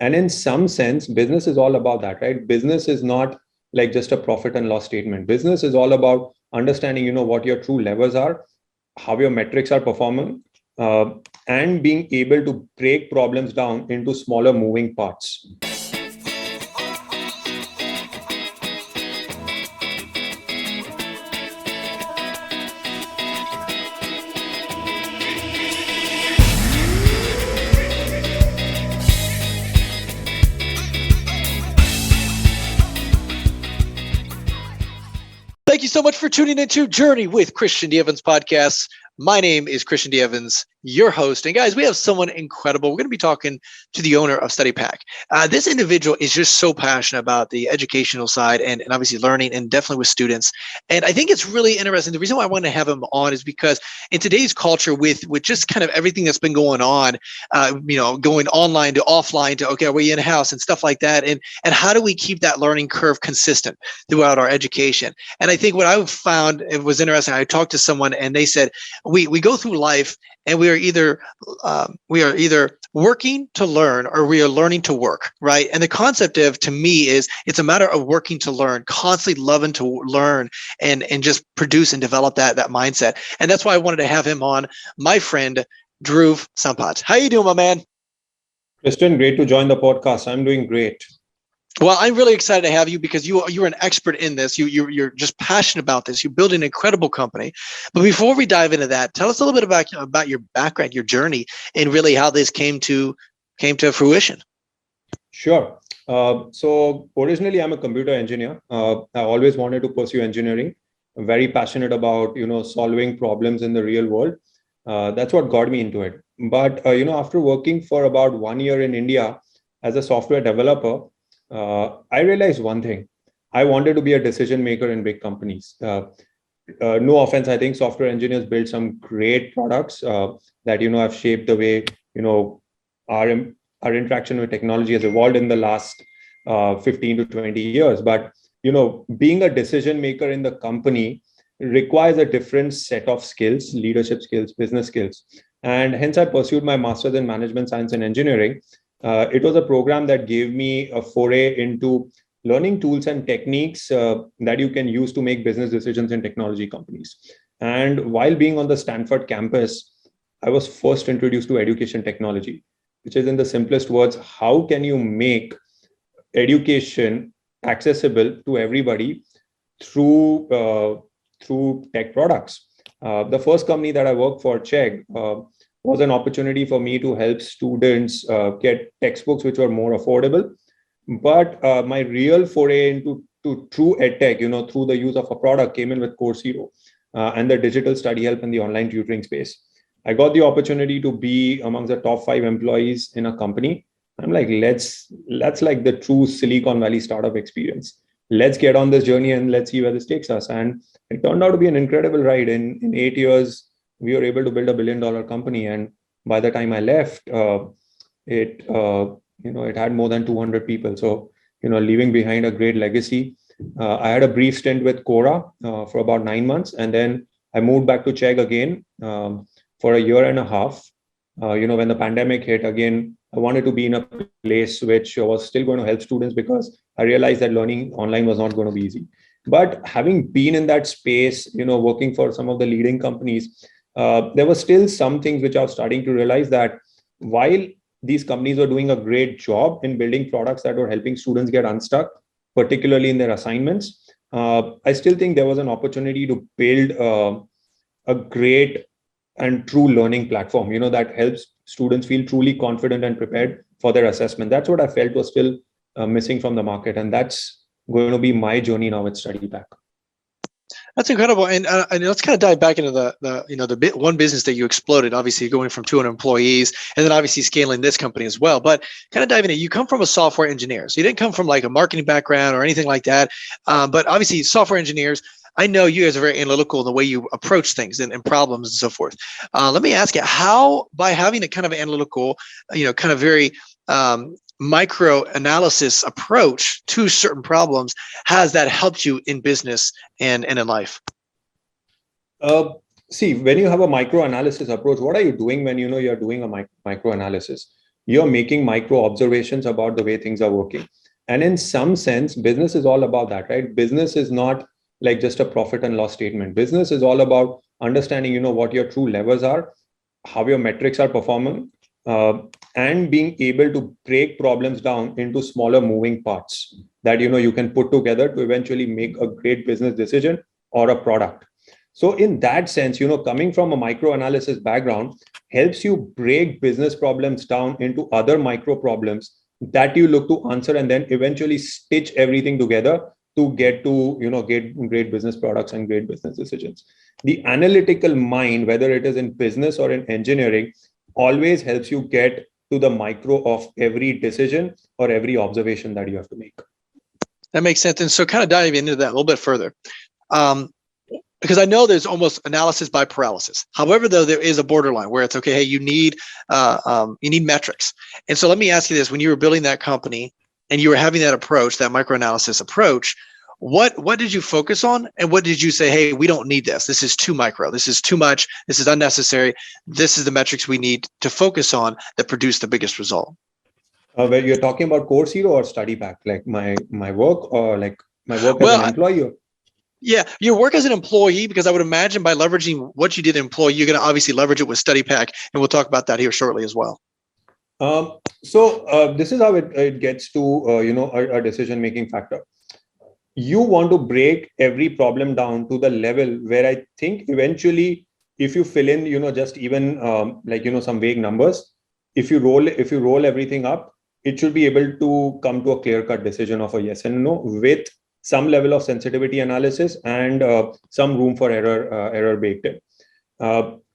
And in some sense, business is all about that, right? Business is not like just a profit and loss statement. Business is all about understanding, what your true levers are, how your metrics are performing, uh, and being able to break problems down into smaller moving parts. Thank you so much for tuning into Journey with Christian D. Evans podcast. My name is Christian D. Evans, your host. And guys, we have someone incredible. We're going to be talking to the owner of Studypaq. This individual is just so passionate about the educational side and obviously learning, and definitely with students. And I think it's really interesting. The reason why I want to have him on is because in today's culture, with just kind of everything that's been going on, going online to offline to, okay, are we in-house and stuff like that? And how do we keep that learning curve consistent throughout our education? And I think what I found, it was interesting. I talked to someone and they said, we go through life and we are either working to learn or we are learning to work, right? And the concept of, to me, is it's a matter of working to learn, constantly loving to learn and just produce and develop that mindset. And that's why I wanted to have him on, my friend, Dhruv Sampat. How you doing, my man? Christian, great to join the podcast. I'm doing great. Well, I'm really excited to have you because you're an expert in this. You're just passionate about this. You're building an incredible company. But before we dive into that, tell us a little bit about your background, your journey, and really how this came to fruition. Sure. So originally, I'm a computer engineer. I always wanted to pursue engineering. I'm very passionate about solving problems in the real world. That's what got me into it. But after working for about 1 year in India as a software developer, I realized one thing. I wanted to be a decision maker in big companies. No offense, I think software engineers build some great products that have shaped the way our interaction with technology has evolved in the last 15 to 20 years. But being a decision maker in the company requires a different set of skills, leadership skills, business skills, and hence I pursued my master's in management science and engineering. It was a program that gave me a foray into learning tools and techniques that you can use to make business decisions in technology companies. And while being on the Stanford campus, I was first introduced to education technology, which is, in the simplest words, how can you make education accessible to everybody through tech products. The first company that I worked for, Chegg, was an opportunity for me to help students get textbooks which were more affordable. But my real foray into true edtech, through the use of a product, came in with Course Hero and the digital study help in the online tutoring space. I got the opportunity to be amongst the top 5 employees in a company. I'm like, let's like the true Silicon Valley startup experience. Let's get on this journey and let's see where this takes us. And it turned out to be an incredible ride. In 8 years, we were able to build $1 billion company. And by the time I left, it had more than 200 people. So, leaving behind a great legacy. I had a brief stint with Quora for about 9 months. And then I moved back to Chegg again for a year and a half. When the pandemic hit again, I wanted to be in a place which was still going to help students, because I realized that learning online was not going to be easy. But having been in that space, working for some of the leading companies, there were still some things which I was starting to realize, that while these companies were doing a great job in building products that were helping students get unstuck, particularly in their assignments, I still think there was an opportunity to build a great and true learning platform, that helps students feel truly confident and prepared for their assessment. That's what I felt was still missing from the market. And that's going to be my journey now with Studypaq. That's incredible. And let's kind of dive back into the one business that you exploded, obviously going from 200 employees and then obviously scaling this company as well. But kind of diving in, you come from a software engineer. So you didn't come from like a marketing background or anything like that. But obviously software engineers, I know you guys are very analytical in the way you approach things and problems and so forth. Let me ask you, how, by having a kind of analytical, kind of very micro analysis approach to certain problems, has that helped you in business and in life? See, when you have a micro analysis approach, what are you doing when you're doing a micro analysis? you're making micro observations about the way things are working. And in some sense, business is all about that, right? Business is not like just a profit and loss statement. Business is all about understanding, what your true levers are, how your metrics are performing, uh, and being able to break problems down into smaller moving parts that you can put together to eventually make a great business decision or a product. So in that sense, coming from a micro analysis background helps you break business problems down into other micro problems that you look to answer, and then eventually stitch everything together to get to get great business products and great business decisions. The analytical mind, whether it is in business or in engineering, always helps you get to the micro of every decision or every observation that you have to make. That makes sense. And so kind of diving into that a little bit further, because I know there's almost analysis by paralysis. However, though, there is a borderline where it's okay, hey, you need metrics. And so let me ask you this: when you were building that company and you were having that approach, that microanalysis approach, what did you focus on, and what did you say, hey, we don't need this. This is too micro. This is too much. This is unnecessary. This is the metrics we need to focus on that produce the biggest result. Where you're talking about Course Hero or Studypaq, like my work, or like my work as an employee? Yeah, your work as an employee, because I would imagine by leveraging what you did as an employee, you're going to obviously leverage it with Studypaq, and we'll talk about that here shortly as well. So this is how it gets to a decision-making factor. You want to break every problem down to the level where I think eventually, if you fill in just even some vague numbers, if you roll everything up, it should be able to come to a clear-cut decision of a yes and no with some level of sensitivity analysis and some room for error baked in.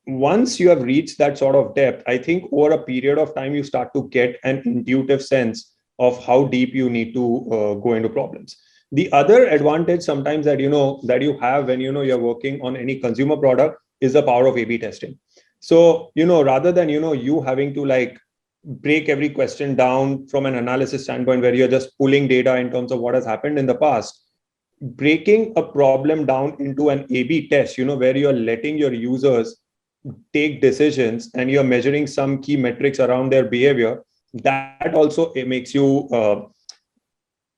Once you have reached that sort of depth, I think over a period of time, you start to get an intuitive sense of how deep you need to go into problems. The other advantage sometimes that you have when you're working on any consumer product is the power of A/B testing. So rather than you having to like break every question down from an analysis standpoint where you're just pulling data in terms of what has happened in the past, breaking a problem down into an A/B test, where you're letting your users take decisions and you're measuring some key metrics around their behavior, that also it makes you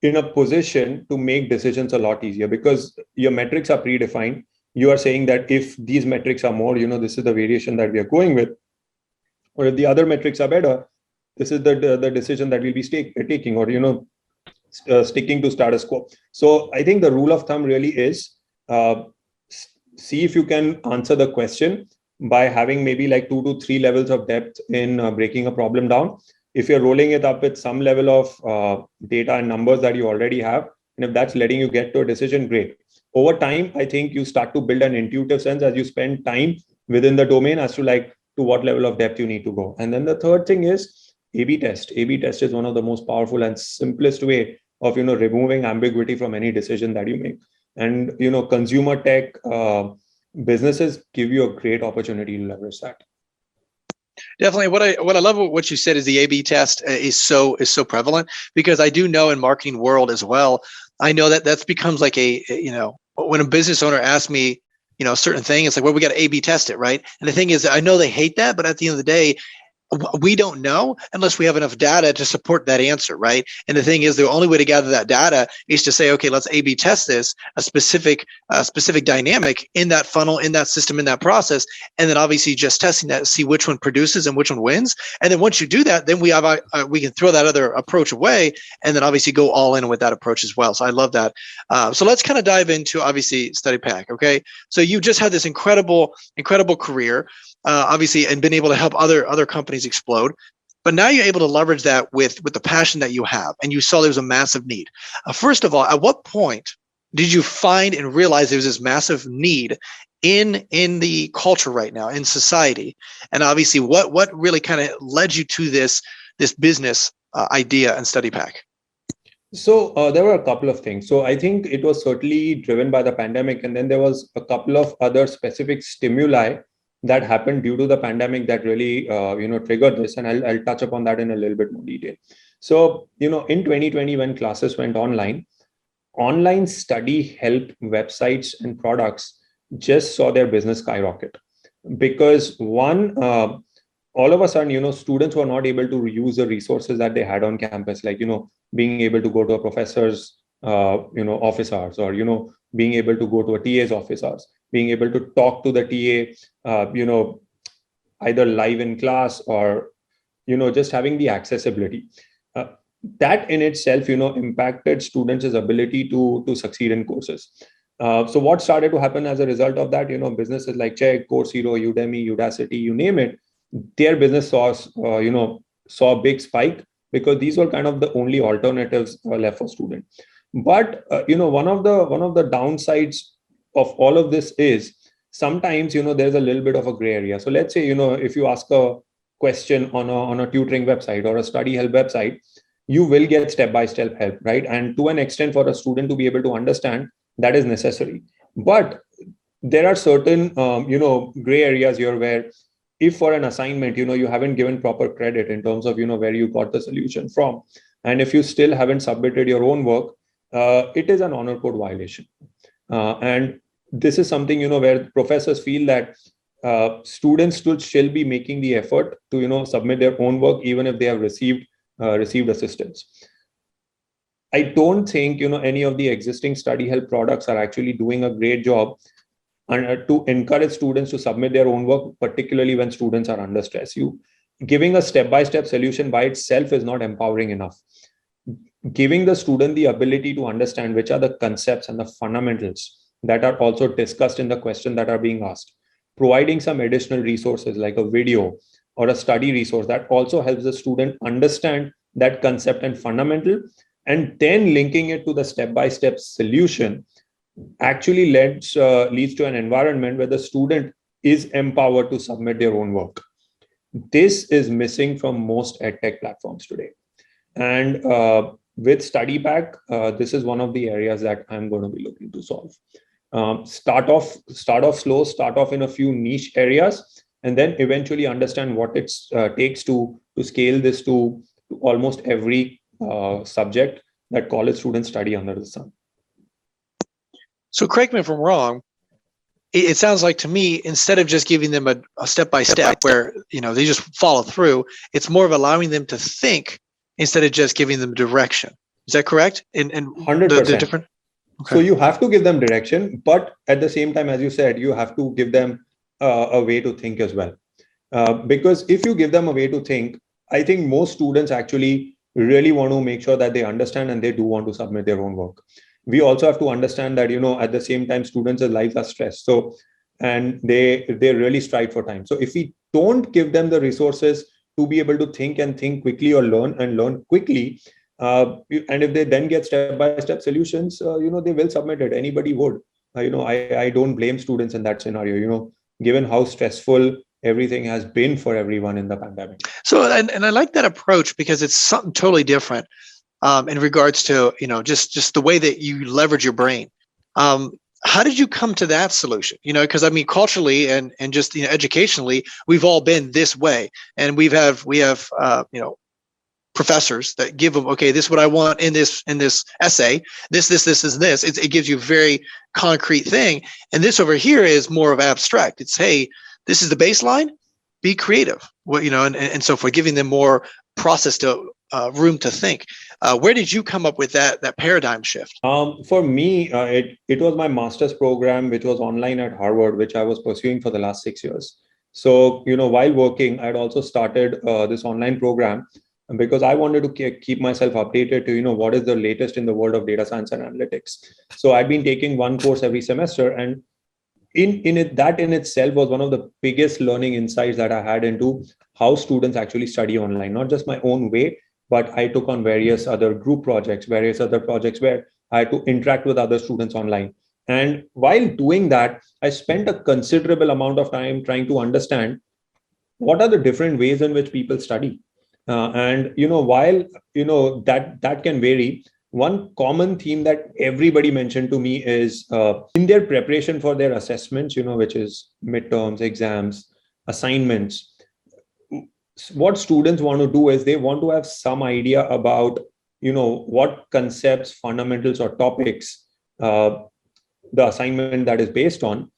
in a position to make decisions a lot easier because your metrics are predefined. You are saying that if these metrics are more, this is the variation that we are going with, or if the other metrics are better, this is the decision that we'll be taking, or sticking to status quo. So I think the rule of thumb really is see if you can answer the question by having maybe like 2 to 3 levels of depth in breaking a problem down. If you're rolling it up with some level of data and numbers that you already have, and if that's letting you get to a decision, great. Over time, I think you start to build an intuitive sense as you spend time within the domain as to what level of depth you need to go. And then the third thing is A/B test. A/B test is one of the most powerful and simplest way of removing ambiguity from any decision that you make. And consumer tech businesses give you a great opportunity to leverage that. Definitely. What I love what you said is the A/B test is so prevalent, because I do know in marketing world as well, I know that becomes like when a business owner asks me a certain thing, it's like, well, we got to A/B test it, right? And the thing is, I know they hate that, but at the end of the day, we don't know unless we have enough data to support that answer, right? And the thing is, the only way to gather that data is to say, okay, let's A/B test this, a specific dynamic in that funnel, in that system, in that process, and then obviously just testing that, see which one produces and which one wins. And then once you do that, then we can throw that other approach away, and then obviously go all in with that approach as well. So I love that. So let's kind of dive into obviously Studypaq. Okay, so you just had this incredible career. Obviously, and been able to help other companies explode. But now you're able to leverage that with the passion that you have, and you saw there was a massive need. First of all, at what point did you find and realize there was this massive need in the culture right now, in society? And obviously, what really kind of led you to this business idea and Studypaq? So there were a couple of things. So I think it was certainly driven by the pandemic, and then there was a couple of other specific stimuli that happened due to the pandemic that really triggered this, and I'll touch upon that in a little bit more detail. So in 2020, when classes went online study help websites and products just saw their business skyrocket, because one, all of a sudden, students were not able to use the resources that they had on campus, like, being able to go to a professor's, office hours, or, being able to go to a TA's office hours, being able to talk to the TA, either live in class, or, just having the accessibility. Uh, that in itself, impacted students' ability to succeed in courses. So what started to happen as a result of that, businesses like Chegg, Course Hero, Udemy, Udacity, you name it, their business saw a big spike, because these were kind of the only alternatives left for students. But one of the downsides of all of this is sometimes there's a little bit of a gray area. So let's say if you ask a question on a tutoring website or a study help website, you will get step by step help, right? And to an extent, for a student to be able to understand, that is necessary. But there are certain gray areas here, where if for an assignment you haven't given proper credit in terms of where you got the solution from, and if you still haven't submitted your own work, it is an honor code violation. And this is something where professors feel that students shall be making the effort to submit their own work, even if they have received assistance. I don't think any of the existing study help products are actually doing a great job and to encourage students to submit their own work, particularly when students are under stress. Giving a step-by-step solution by itself is not empowering enough. Giving the student the ability to understand which are the concepts and the fundamentals that are also discussed in the question that are being asked, providing some additional resources like a video or a study resource that also helps the student understand that concept and fundamental, and then linking it to the step-by-step solution, actually leads to an environment where the student is empowered to submit their own work. This is missing from most edtech platforms today. And with Studypaq, this is one of the areas that I'm going to be looking to solve. Start off slow, start off in a few niche areas, and then eventually understand what it takes to scale this to almost every subject that college students study under the sun. So correct me if I'm wrong. It sounds like to me, instead of just giving them a step-by-step where they just follow through, it's more of allowing them to think instead of just giving them direction. Is that correct? And 100%. The different. Okay. So you have to give them direction, but at the same time, as you said, you have to give them a way to think as well. Because if you give them a way to think, I think most students actually really want to make sure that they understand and they do want to submit their own work. We also have to understand that, at the same time, students' lives are stressed. So, and they really strive for time. So if we don't give them the resources to be able to think quickly, or learn quickly, and if they then get step-by-step solutions, they will submit it. Anybody would. I don't blame students in that scenario, given how stressful everything has been for everyone in the pandemic. So, and I like that approach because it's something totally different. In regards to just the way that you leverage your brain. How did you come to that solution? Because I mean, culturally and just educationally, we've all been this way, and we have professors that give them, okay, this is what I want in this essay. This is this. It gives you a very concrete thing, and this over here is more of abstract. It's, hey, this is the baseline. Be creative. And so for giving them more process to room to think. Where did you come up with that paradigm shift? For me, it was my master's program, which was online at Harvard, which I was pursuing for the last 6 years. So, while working, I'd also started this online program because I wanted to keep myself updated to, what is the latest in the world of data science and analytics. So I'd been taking one course every semester, and that in itself was one of the biggest learning insights that I had into how students actually study online, not just my own way, but I took on various other group projects, various other projects where I had to interact with other students online. And while doing that, I spent a considerable amount of time trying to understand what are the different ways in which people study. And while that can vary, one common theme that everybody mentioned to me is in their preparation for their assessments, which is midterms, exams, assignments. What students want to do is they want to have some idea about, what concepts, fundamentals, or topics the assignment that is based on.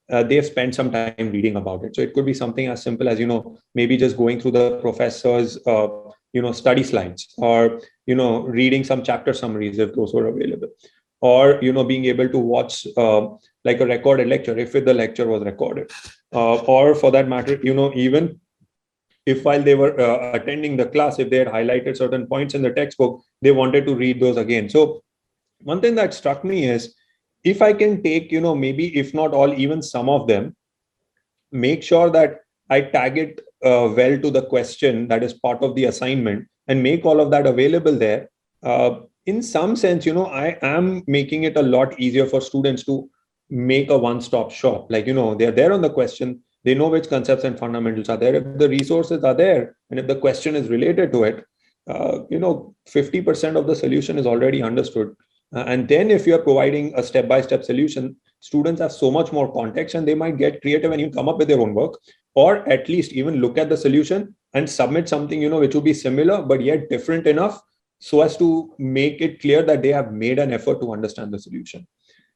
they've spent some time reading about it. So it could be something as simple as, maybe just going through the professor's, study slides, or, reading some chapter summaries if those were available, or, being able to watch like a recorded lecture if the lecture was recorded, or for that matter, even if while they were attending the class, if they had highlighted certain points in the textbook, they wanted to read those again. So one thing that struck me is, if I can take, maybe if not all, even some of them, make sure that I tag it well to the question that is part of the assignment, and make all of that available there. In some sense, I am making it a lot easier for students to make a one-stop shop. Like, they're there on the question, they know which concepts and fundamentals are there. If the resources are there, and if the question is related to it, 50% of the solution is already understood. And then if you're providing a step-by-step solution, students have so much more context, and they might get creative and even come up with their own work, or at least even look at the solution and submit something, which will be similar, but yet different enough so as to make it clear that they have made an effort to understand the solution.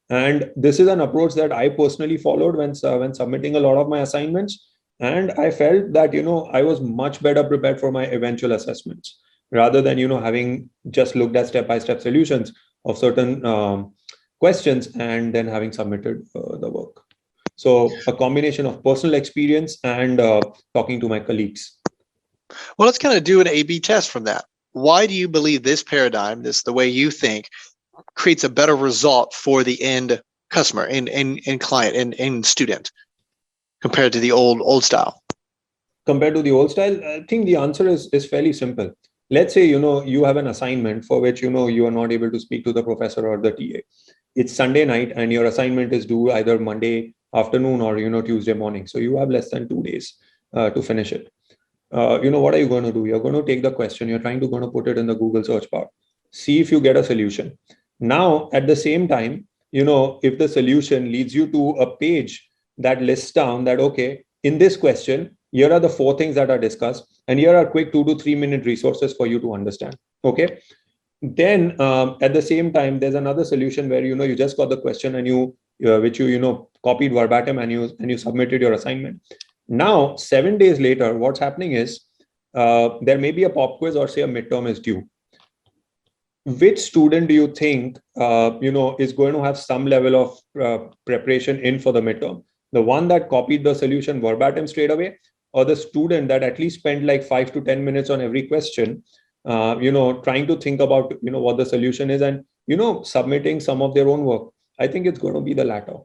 And this is an approach that I personally followed when submitting a lot of my assignments. And I felt that, I was much better prepared for my eventual assessments, rather than, having just looked at step-by-step solutions of certain questions and then having submitted the work. So a combination of personal experience and talking to my colleagues. Well, let's kind of do an A/B test from that. Why do you believe this paradigm, the way you think, creates a better result for the end customer and client and student compared to the old style? Compared to the old style, I think the answer is fairly simple. Let's say, you have an assignment for which, you are not able to speak to the professor or the TA. It's Sunday night and your assignment is due either Monday afternoon or, Tuesday morning. So you have less than 2 days to finish it. What are you going to do? You're going to take the question, you're going to put it in the Google search bar, see if you get a solution. Now, at the same time, if the solution leads you to a page that lists down that, okay, in this question, here are the 4 things that are discussed, and here are quick 2 to 3 minute resources for you to understand. Okay. Then at the same time, there's another solution where, you just got the question and which you copied verbatim and you submitted your assignment. Now, 7 days later, what's happening is there may be a pop quiz, or say a midterm is due. Which student do you think, is going to have some level of preparation in for the midterm? The one that copied the solution verbatim straight away, or the student that at least spent like 5 to 10 minutes on every question, trying to think about, what the solution is, and, submitting some of their own work? I think it's going to be the latter,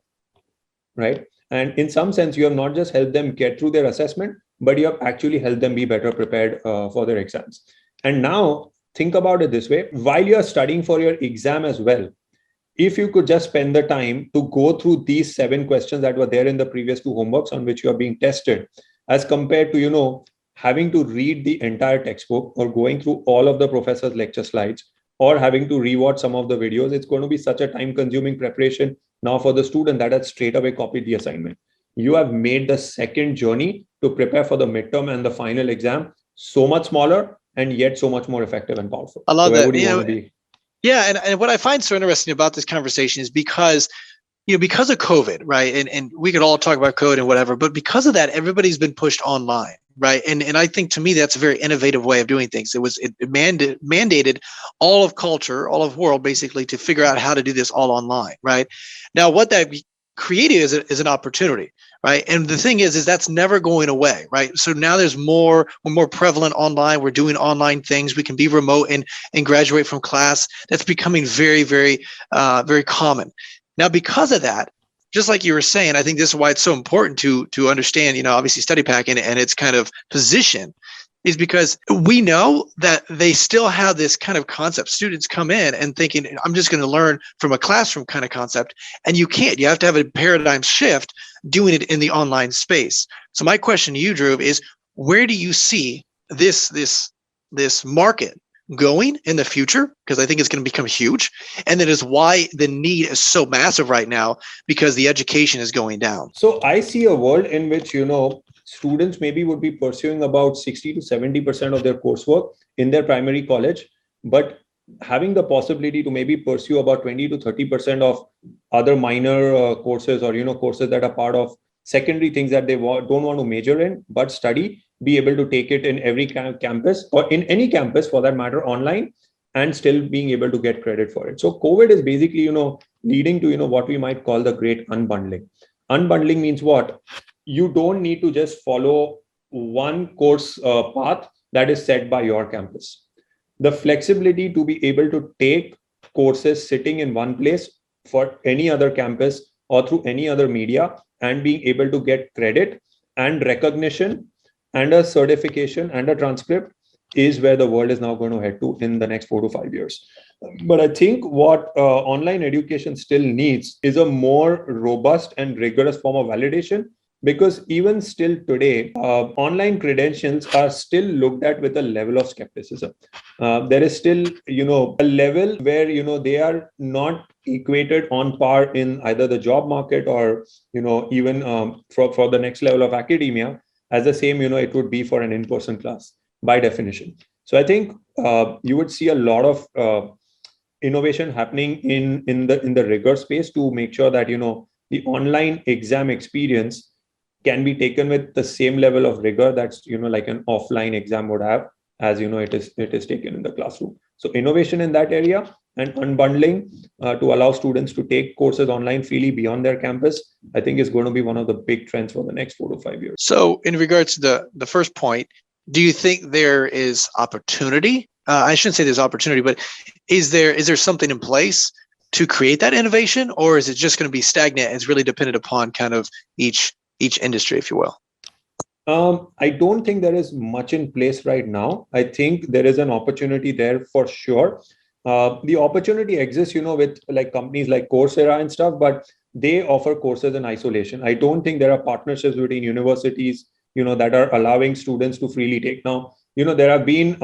right? And in some sense, you have not just helped them get through their assessment, but you have actually helped them be better prepared for their exams. And now think about it this way: while you're studying for your exam as well, if you could just spend the time to go through these 7 questions that were there in the previous 2 homeworks on which you are being tested, as compared to, having to read the entire textbook or going through all of the professor's lecture slides or having to rewatch some of the videos, it's going to be such a time-consuming preparation now for the student that had straight away copied the assignment. You have made the second journey to prepare for the midterm and the final exam so much smaller, and yet so much more effective and powerful. I love that. Would you want to be? Yeah, and what I find so interesting about this conversation is because because of COVID, right? And we could all talk about code and whatever, but because of that, everybody's been pushed online, right? And I think, to me, that's a very innovative way of doing things. It mandated all of culture, all of world, basically, to figure out how to do this all online, right? Now, what that created is an opportunity, right? And the thing is that's never going away, right? So now we're more prevalent online. We're doing online things. We can be remote and graduate from class. That's becoming very, very, very common. Now, because of that, just like you were saying, I think this is why it's so important to understand, obviously Studypaq and its kind of position, is because we know that they still have this kind of concept. Students come in and thinking, I'm just going to learn from a classroom kind of concept. And you can't. You have to have a paradigm shift doing it in the online space. So my question to you, Dhruv, is where do you see this market going in the future? Because I think it's going to become huge. And that is why the need is so massive right now, because the education is going down. So I see a world in which, students maybe would be pursuing about 60 to 70% of their coursework in their primary college, but having the possibility to maybe pursue about 20 to 30% of other minor courses, or courses that are part of secondary things that they don't want to major in but study, be able to take it in every campus, or in any campus for that matter, online, and still being able to get credit for it. So COVID is basically leading to what we might call the great unbundling. Unbundling means what? You don't need to just follow one course path that is set by your campus. The flexibility to be able to take courses sitting in one place for any other campus or through any other media, and being able to get credit and recognition and a certification and a transcript, is where the world is now going to head to in the next 4 to 5 years. But I think what online education still needs is a more robust and rigorous form of validation, because even still today, online credentials are still looked at with a level of skepticism. There is still, a level where, they are not equated on par in either the job market or, even for the next level of academia, as the same, it would be for an in-person class by definition. So I think you would see a lot of innovation happening in the rigor space to make sure that, the online exam experience can be taken with the same level of rigor that's like an offline exam would have, as it is taken in the classroom. So innovation in that area and unbundling to allow students to take courses online freely beyond their campus, I think is going to be one of the big trends for the next 4 to 5 years. So in regards to the first point, do you think there is opportunity? I shouldn't say there's opportunity, but is there something in place to create that innovation, or is it just going to be stagnant? It's really dependent upon kind of each industry, if you will. I don't think there is much in place right now. I think there is an opportunity there for sure. The opportunity exists, with like companies like Coursera and stuff, but they offer courses in isolation. I don't think there are partnerships between universities, that are allowing students to freely take. Now, there have been,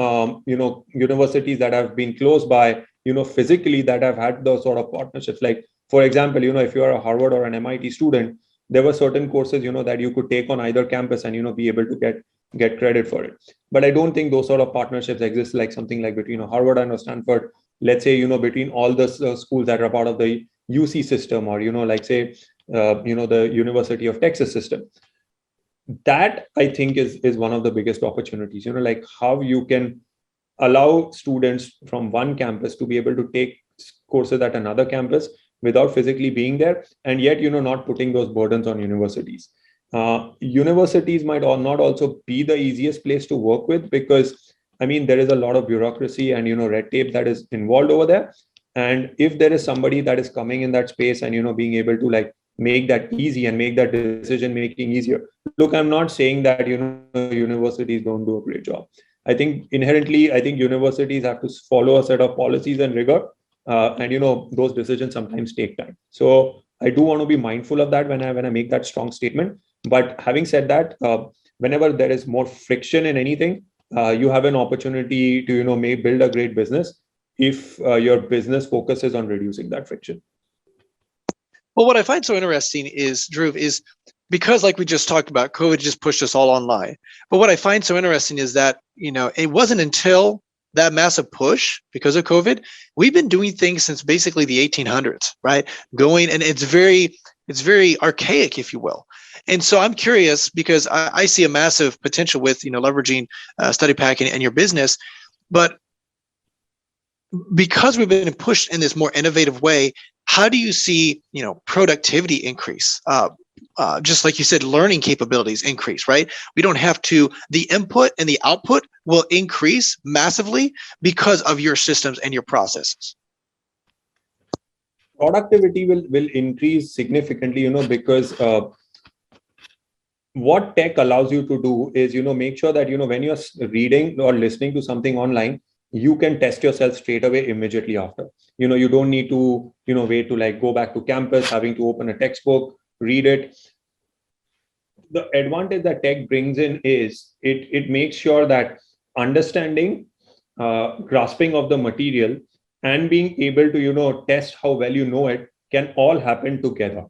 universities that have been closed by, physically, that have had those sort of partnerships. Like, for example, if you are a Harvard or an MIT student, there were certain courses, that you could take on either campus and, be able to get credit for it. But I don't think those sort of partnerships exist, like something like between Harvard and Stanford, let's say, between all the schools that are part of the UC system, or, like say, the University of Texas system. That I think is one of the biggest opportunities, like how you can allow students from one campus to be able to take courses at another campus without physically being there, and yet, not putting those burdens on universities. Universities might not also be the easiest place to work with, because there is a lot of bureaucracy and, red tape that is involved over there. And if there is somebody that is coming in that space and, being able to like make that easy and make that decision making easier. Look, I'm not saying that, universities don't do a great job. I think inherently, universities have to follow a set of policies and rigor. And those decisions sometimes take time. So I do want to be mindful of that when I make that strong statement. But having said that, whenever there is more friction in anything, you have an opportunity to build a great business if your business focuses on reducing that friction. Well, what I find so interesting is, Dhruv, is because like we just talked about, COVID just pushed us all online. But what I find so interesting is that, it wasn't until that massive push because of COVID, we've been doing things since basically the 1800s, right? And it's very archaic, if you will. And so I'm curious, because I see a massive potential with, leveraging Studypaq and your business, but because we've been pushed in this more innovative way, how do you see, productivity increase? Just like you said, learning capabilities increase, right? We don't have to, the input and the output will increase massively because of your systems and your processes. Productivity will increase significantly, because what tech allows you to do is, make sure that, when you're reading or listening to something online, you can test yourself straight away immediately after. You don't need to, wait to like go back to campus, having to open a textbook, read it. The advantage that tech brings in is it makes sure that understanding, grasping of the material, and being able to, test how well you know it can all happen together.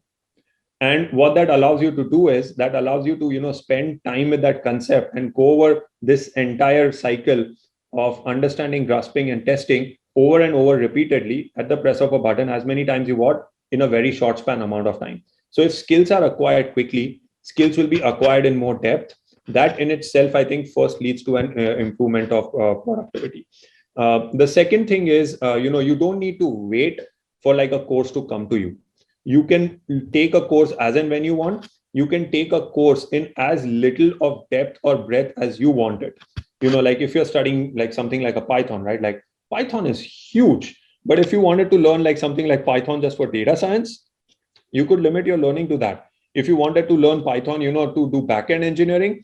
And what that allows you to do is that allows you to, spend time with that concept and go over this entire cycle of understanding, grasping, and testing over and over repeatedly at the press of a button as many times you want in a very short span amount of time. So if skills are acquired quickly, skills will be acquired in more depth. That in itself, I think, first leads to an improvement of productivity. The second thing is, you don't need to wait for like a course to come to you. You can take a course as and when you want. You can take a course in as little of depth or breadth as you want it. Like if you're studying like something like a Python, right? Like Python is huge. But if you wanted to learn like something like Python just for data science, you could limit your learning to that. If you wanted to learn Python, to do backend engineering,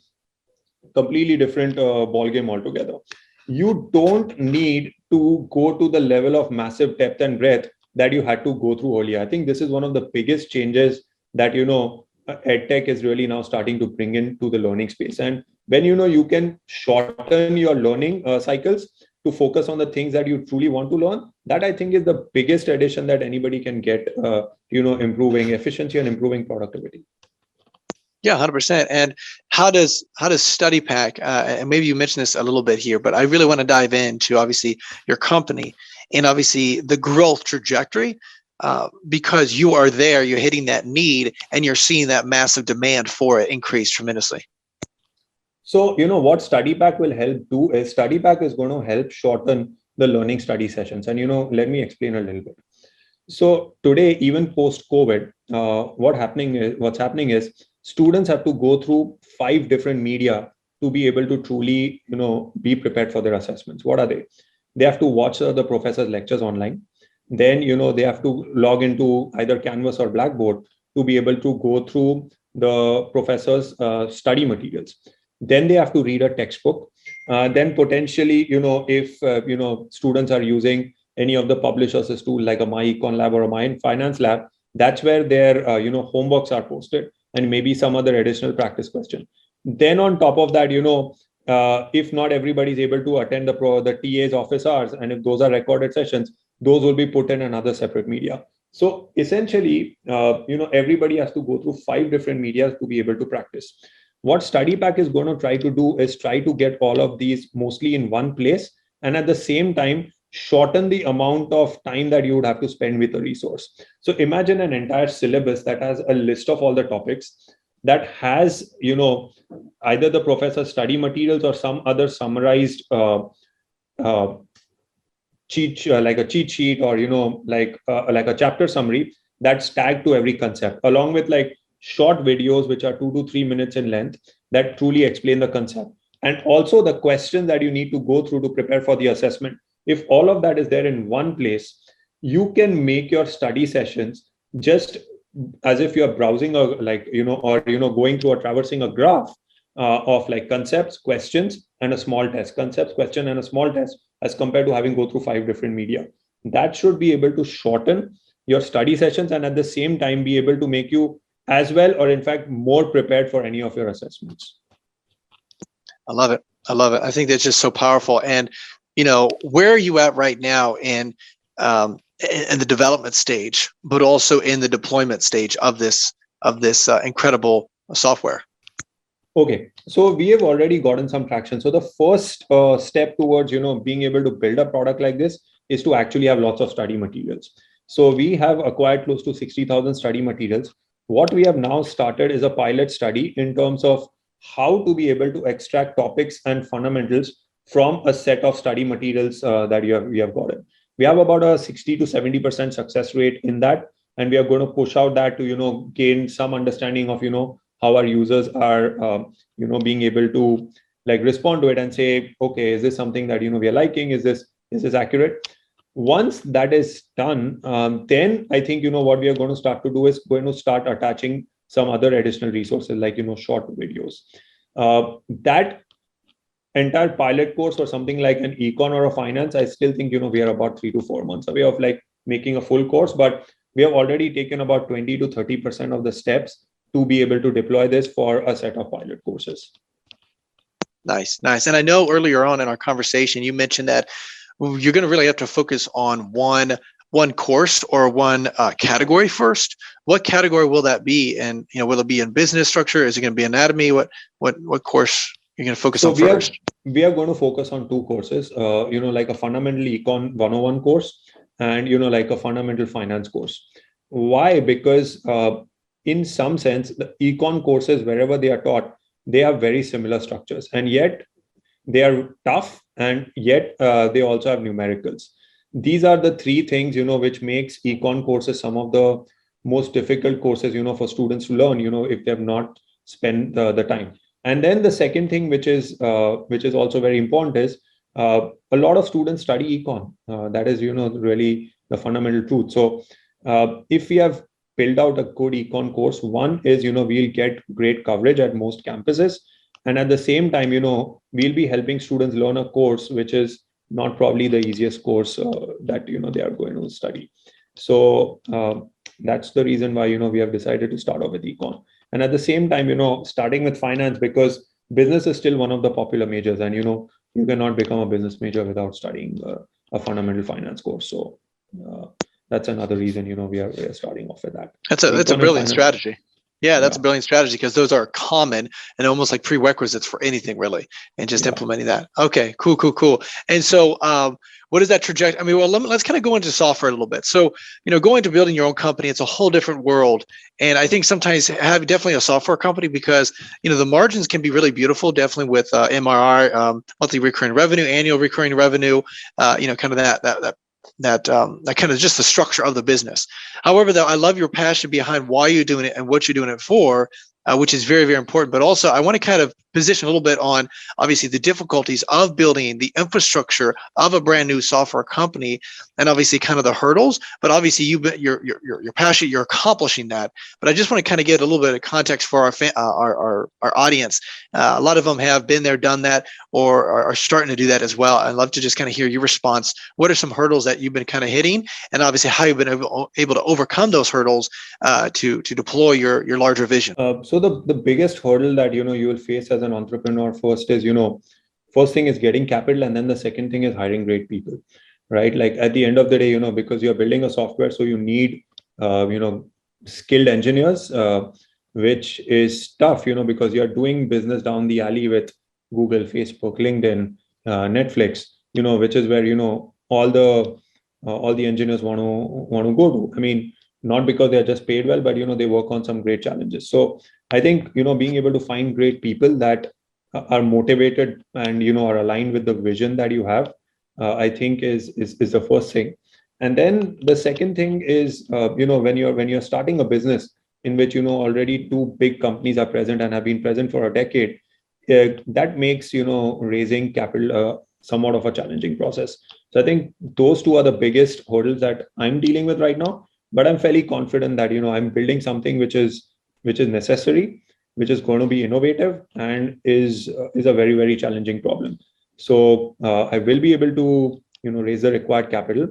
completely different ball game altogether. You don't need to go to the level of massive depth and breadth that you had to go through earlier. I think this is one of the biggest changes that edtech is really now starting to bring into the learning space. And when you can shorten your learning cycles to focus on the things that you truly want to learn, that I think is the biggest addition that anybody can get, improving efficiency and improving productivity. Yeah, 100%. And how does Studypaq, and maybe you mentioned this a little bit here, but I really want to dive into obviously your company and obviously the growth trajectory, because you are there, you're hitting that need, and you're seeing that massive demand for it increase tremendously. So, what Studypaq will help do is Studypaq is going to help shorten the learning study sessions. And, let me explain a little bit. So today, even post-COVID, what's happening is students have to go through 5 different media to be able to truly, be prepared for their assessments. What are they? They have to watch the professor's lectures online. Then, they have to log into either Canvas or Blackboard to be able to go through the professor's study materials. Then they have to read a textbook. Then potentially, if, students are using any of the publishers' tool like a My Econ Lab or a My Finance Lab, that's where their, homeworks are posted and maybe some other additional practice question. Then on top of that, if not everybody is able to attend the TA's office hours, and if those are recorded sessions, those will be put in another separate media. So essentially, everybody has to go through 5 different media to be able to practice. What Studypaq is going to try to do is try to get all of these mostly in one place, and at the same time, shorten the amount of time that you would have to spend with a resource. So imagine an entire syllabus that has a list of all the topics, that has, either the professor's study materials or some other summarized cheat, like a cheat sheet, or, like a chapter summary that's tagged to every concept, along with like short videos, which are 2 to 3 minutes in length, that truly explain the concept. And also the questions that you need to go through to prepare for the assessment. If all of that is there in one place, you can make your study sessions just as if you're browsing or going through or traversing a graph of like concepts, questions, and a small test, concepts, question, and a small test, as compared to having go through 5 different media. That should be able to shorten your study sessions and at the same time be able to make you as well, or in fact, more prepared for any of your assessments. I love it. I think that's just so powerful. And where are you at right now in the development stage, but also in the deployment stage of this incredible software? Okay, so we have already gotten some traction. So the first step towards being able to build a product like this is to actually have lots of study materials. So we have acquired close to 60,000 study materials. What we have now started is a pilot study in terms of how to be able to extract topics and fundamentals from a set of study materials that we have gotten. We have about a 60 to 70% success rate in that, and we are going to push out that to gain some understanding of how our users are being able to like respond to it and say, okay, is this something that we are liking? Is this accurate? Once that is done, then I think what we are going to start to do is going to start attaching some other additional resources like short videos. That entire pilot course or something like an econ or a finance, I still think we are about 3 to 4 months away of like making a full course, but we have already taken about 20 to 30% of the steps to be able to deploy this for a set of pilot courses. Nice. And I know earlier on in our conversation, you mentioned that you're going to really have to focus on one course or one category first. What category will that be? And will it be in business structure? Is it going to be anatomy? What course you're going to focus So on first? we are going to focus on two courses, like a fundamental econ 101 course and, like a fundamental finance course. Why? Because in some sense, the econ courses, wherever they are taught, they have very similar structures, and yet they are tough, and yet they also have numericals. These are the three things, which makes econ courses some of the most difficult courses, for students to learn, if they have not spent the time. And then the second thing, which is also very important, is a lot of students study econ. That is, really the fundamental truth. So if we have built out a good econ course, one is, we'll get great coverage at most campuses. And at the same time, we'll be helping students learn a course which is not probably the easiest course that they are going to study. So that's the reason why we have decided to start off with econ. And at the same time, starting with finance, because business is still one of the popular majors, and you cannot become a business major without studying a fundamental finance course. So that's another reason we are starting off with that. That's a brilliant strategy. Yeah, that's a brilliant strategy, because those are common and almost like prerequisites for anything, really, and just implementing that. Okay, cool. And so what is that trajectory? I mean, well, let's kind of go into software a little bit. So, going to building your own company, it's a whole different world. And I think sometimes have definitely a software company, because, the margins can be really beautiful, definitely with MRR, monthly recurring revenue, annual recurring revenue, kind of that kind of just the structure of the business. However, though, I love your passion behind why you're doing it and what you're doing it for, which is very, very important. But also, I want to kind of position a little bit on, obviously, the difficulties of building the infrastructure of a brand new software company, and obviously kind of the hurdles. But obviously, you're passionate, you're accomplishing that. But I just want to kind of get a little bit of context for our audience. A lot of them have been there, done that, or are starting to do that as well. I'd love to just kind of hear your response. What are some hurdles that you've been kind of hitting, and obviously how you've been able to overcome those hurdles to deploy your larger vision? So the biggest hurdle that you will face as an entrepreneur first is first thing is getting capital, and then the second thing is hiring great people, right? Like at the end of the day, because you're building a software, so you need skilled engineers, which is tough, because you're doing business down the alley with Google, Facebook, LinkedIn, Netflix, which is where all the engineers want to go to. I mean, not because they're just paid well, but they work on some great challenges. So I think being able to find great people that are motivated and are aligned with the vision that you have, I think is the first thing. And then the second thing is when you're starting a business in which already two big companies are present and have been present for a decade, that makes raising capital somewhat of a challenging process. So I think those two are the biggest hurdles that I'm dealing with right now. But I'm fairly confident that I'm building something which is necessary, which is going to be innovative, and is a very, very challenging problem. So I will be able to raise the required capital,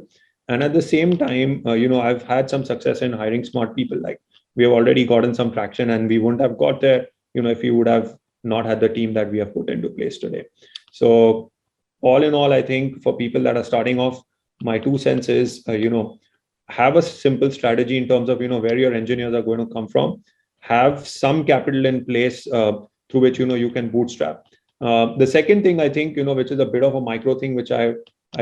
and at the same time I've had some success in hiring smart people. Like we have already gotten some traction, and we wouldn't have got there if we would have not had the team that we have put into place today. So all in all, I think for people that are starting off, my 2 cents is have a simple strategy in terms of where your engineers are going to come from. Have some capital in place through which you can bootstrap. The second thing I think which is a bit of a micro thing, which I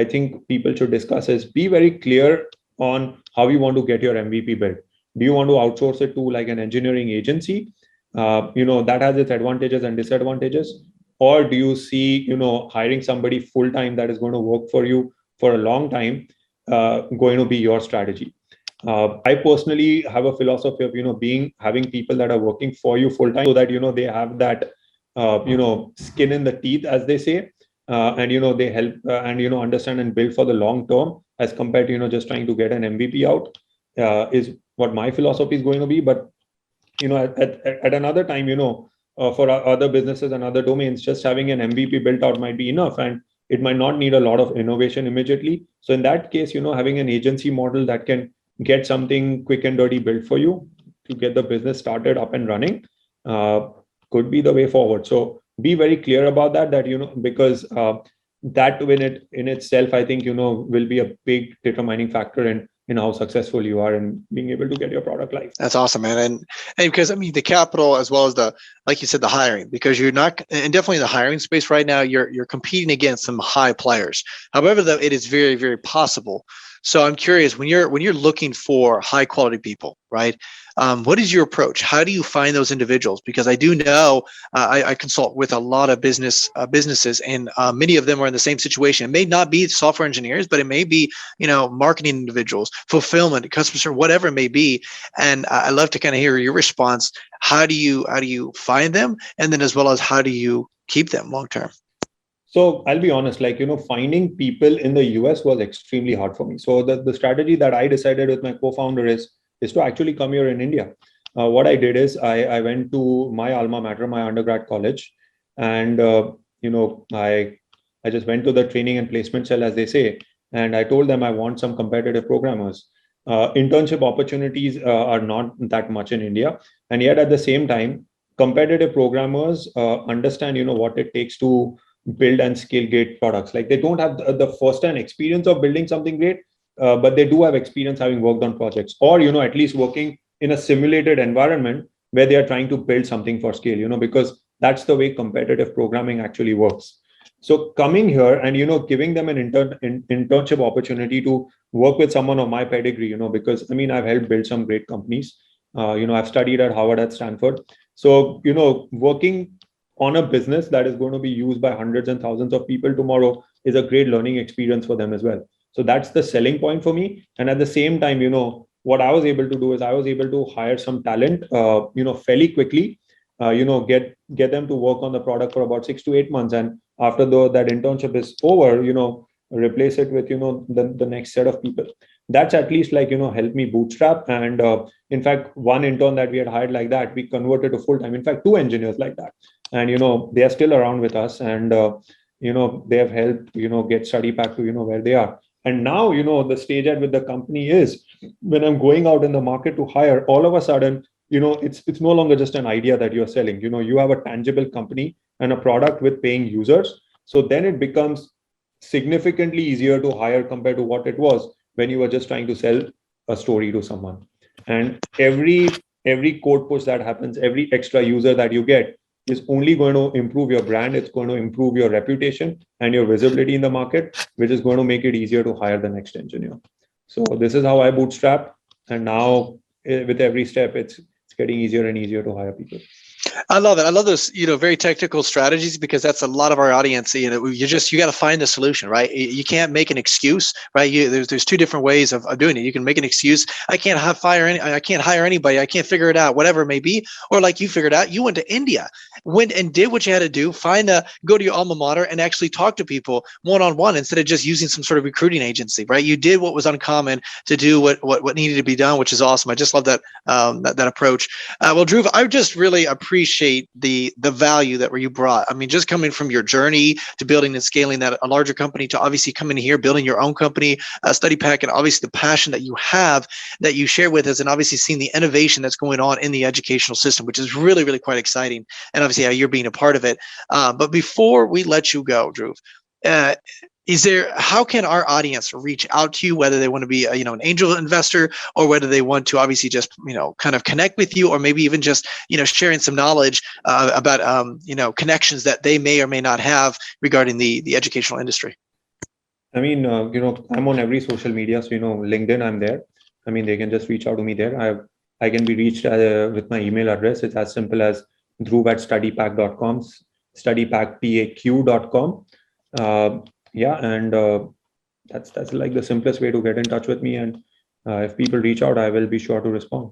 think people should discuss, is be very clear on how you want to get your MVP built. Do you want to outsource it to like an engineering agency? That has its advantages and disadvantages. Or do you see hiring somebody full time that is going to work for you for a long time going to be your strategy? I personally have a philosophy of having people that are working for you full time, so that they have that skin in the teeth, as they say, and they help and understand and build for the long term, as compared to just trying to get an MVP out, is what my philosophy is going to be. But at another time, for other businesses and other domains, just having an MVP built out might be enough, and it might not need a lot of innovation immediately. So in that case, having an agency model that can get something quick and dirty built for you to get the business started up and running could be the way forward. So be very clear about that because that in itself, I think will be a big determining factor in in how successful you are in being able to get your product live. That's awesome, man. And because I mean the capital as well as the, like you said, the hiring, because you're not, and definitely the hiring space right now, you're competing against some high players. However, though, it is very, very possible. So I'm curious, when you're looking for high quality people, right? What is your approach? How do you find those individuals? Because I do know I consult with a lot of businesses, and many of them are in the same situation. It may not be software engineers, but it may be marketing individuals, fulfillment, customer service, whatever it may be. And I love to kind of hear your response. How do you find them, and then as well as how do you keep them long term? So I'll be honest, finding people in the US was extremely hard for me. So the strategy that I decided with my co-founder is to actually come here in India. What I did is I went to my alma mater, my undergrad college, and I just went to the training and placement cell, as they say, and I told them I want some competitive programmers. Internship opportunities are not that much in India, and yet at the same time, competitive programmers understand what it takes to build and scale great products. Like, they don't have the first-hand experience of building something great, but they do have experience having worked on projects, or at least working in a simulated environment where they are trying to build something for scale. Because that's the way competitive programming actually works. So coming here and giving them an internship opportunity to work with someone of my pedigree, because I mean, I've helped build some great companies. I've studied at Harvard, at Stanford. So working on a business that is going to be used by hundreds and thousands of people tomorrow is a great learning experience for them as well. So that's the selling point for me. And at the same time, what I was able to do is I was able to hire some talent, fairly quickly, get them to work on the product for about 6 to 8 months. And after that internship is over, replace it with, the next set of people. That's at least helped me bootstrap. And in fact, one intern that we had hired like that, we converted to full-time. In fact, 2 engineers like that. And, they are still around with us, and, they have helped, get Studypaq to, where they are. And now, the stage at with the company is when I'm going out in the market to hire, all of a sudden, it's no longer just an idea that you're selling. You have a tangible company and a product with paying users. So then it becomes significantly easier to hire compared to what it was when you were just trying to sell a story to someone. And every code push that happens, every extra user that you get is only going to improve your brand. It's going to improve your reputation and your visibility in the market, which is going to make it easier to hire the next engineer. So this is how I bootstrap. And now with every step, it's getting easier and easier to hire people. I love it. I love those, very technical strategies, because that's a lot of our audience. You got to find the solution, right? You can't make an excuse, right? There's 2 different ways of doing it. You can make an excuse. I can't hire anybody. I can't figure it out, whatever it may be. Or like you figured out, you went to India, went and did what you had to do, go to your alma mater and actually talk to people one-on-one instead of just using some sort of recruiting agency, right? You did what was uncommon to do what needed to be done, which is awesome. I just love that approach. Well, Dhruv, I just really appreciate the value that you brought. I mean, just coming from your journey to building and scaling that a larger company to obviously coming here, building your own company, Studypaq, and obviously the passion that you have that you share with us, and obviously seeing the innovation that's going on in the educational system, which is really, really quite exciting. And obviously how you're being a part of it. But before we let you go, Dhruv, how can our audience reach out to you, whether they want to be an angel investor, or whether they want to obviously just kind of connect with you, or maybe even just sharing some knowledge about connections that they may or may not have regarding the educational industry? I mean, I'm on every social media. So, LinkedIn, I'm there. I mean, they can just reach out to me there. I can be reached with my email address. It's as simple as dhruv@studypaq.com, studypaq.com. And that's like the simplest way to get in touch with me. And if people reach out, I will be sure to respond.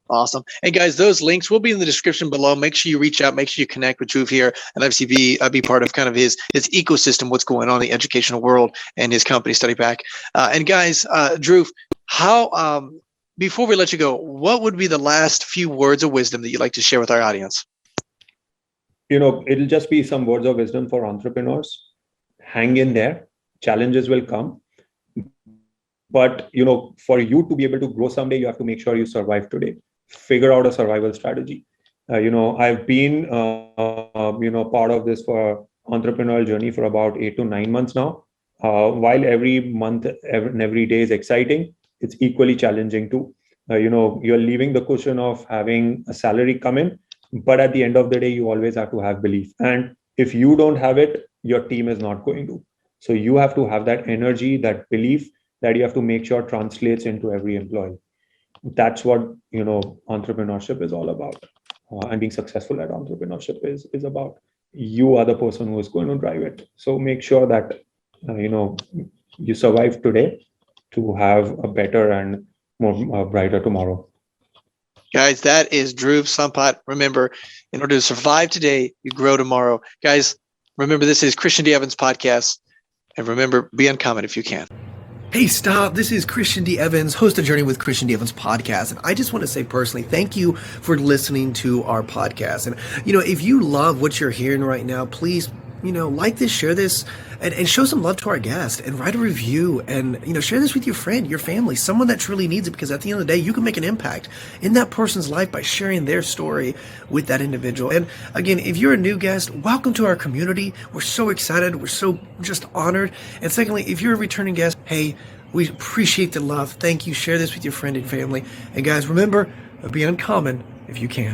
Awesome. And guys, those links will be in the description below. Make sure you reach out, make sure you connect with Dhruv here, and obviously be part of kind of his ecosystem, what's going on in the educational world, and his company Studypaq. And guys, Dhruv, how before we let you go, what would be the last few words of wisdom that you'd like to share with our audience? It'll just be some words of wisdom for entrepreneurs. Hang in there. Challenges will come. But, for you to be able to grow someday, you have to make sure you survive today. Figure out a survival strategy. I've been, part of this for entrepreneurial journey for about 8 to 9 months now. While every month and every day is exciting, it's equally challenging too. You're leaving the cushion of having a salary come in, but at the end of the day, you always have to have belief. And if you don't have it, your team is not going to. So you have to have that energy, that belief that you have to make sure translates into every employee. That's what, entrepreneurship is all about. And being successful at entrepreneurship is about. You are the person who is going to drive it. So make sure that, you survive today to have a better and more brighter tomorrow. Guys, that is Dhruv Sampat. Remember, in order to survive today, you grow tomorrow. Guys, remember, this is Christian D. Evans Podcast. And remember, be uncommon if you can. Hey, stop. This is Christian D. Evans, host of Journey with Christian D. Evans podcast. And I just want to say personally, thank you for listening to our podcast. And, if you love what you're hearing right now, please, like this, share this, and show some love to our guest, and write a review, and, share this with your friend, your family, someone that truly needs it, because at the end of the day, you can make an impact in that person's life by sharing their story with that individual. And again, if you're a new guest, welcome to our community. We're so excited. We're so just honored. And secondly, if you're a returning guest, hey, we appreciate the love. Thank you. Share this with your friend and family. And guys, remember, be uncommon if you can.